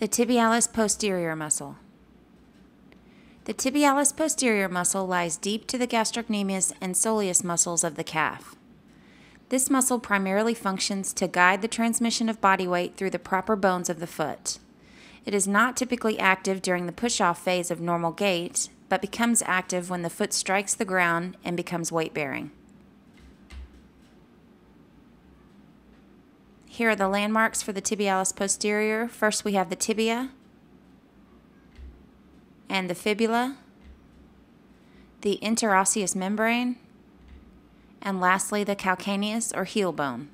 The tibialis posterior muscle. The tibialis posterior muscle lies deep to the gastrocnemius and soleus muscles of the calf. This muscle primarily functions to guide the transmission of body weight through the proper bones of the foot. It is not typically active during the push-off phase of normal gait, but becomes active when the foot strikes the ground and becomes weight-bearing. Here are the landmarks for the tibialis posterior. First we have the tibia and the fibula, the interosseous membrane, and lastly the calcaneus or heel bone.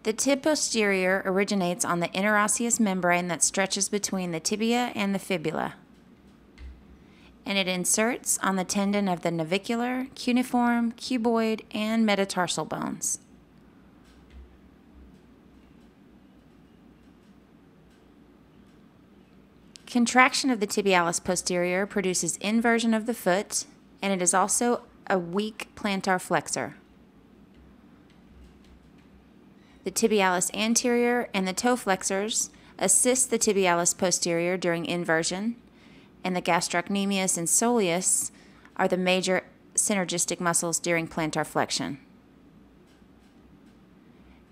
The tib posterior originates on the interosseous membrane that stretches between the tibia and the fibula, and it inserts on the tendon of the navicular, cuneiform, cuboid, and metatarsal bones. Contraction of the tibialis posterior produces inversion of the foot, and it is also a weak plantar flexor. The tibialis anterior and the toe flexors assist the tibialis posterior during inversion, and the gastrocnemius and soleus are the major synergistic muscles during plantar flexion.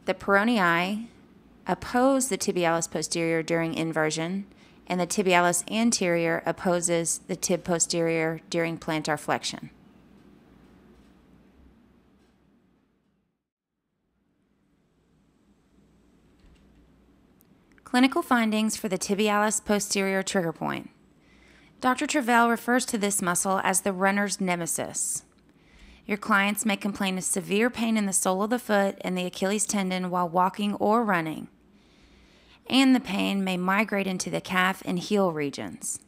The peronei oppose the tibialis posterior during inversion, and the tibialis anterior opposes the tib posterior during plantar flexion. Clinical findings for the tibialis posterior trigger point. Dr. Travell refers to this muscle as the runner's nemesis. Your clients may complain of severe pain in the sole of the foot and the Achilles tendon while walking or running, and the pain may migrate into the calf and heel regions.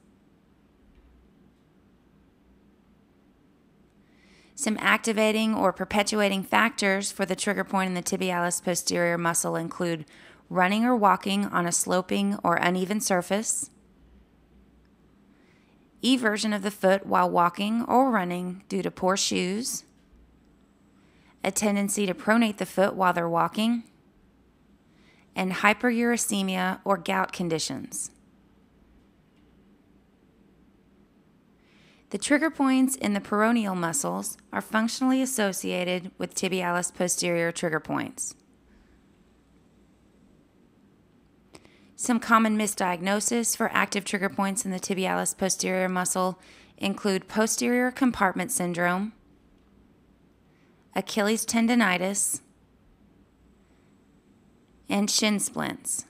Some activating or perpetuating factors for the trigger point in the tibialis posterior muscle include running or walking on a sloping or uneven surface, eversion of the foot while walking or running due to poor shoes, a tendency to pronate the foot while they're walking, and hyperuricemia or gout conditions. The trigger points in the peroneal muscles are functionally associated with tibialis posterior trigger points. Some common misdiagnosis for active trigger points in the tibialis posterior muscle include posterior compartment syndrome, Achilles tendonitis, and shin splints.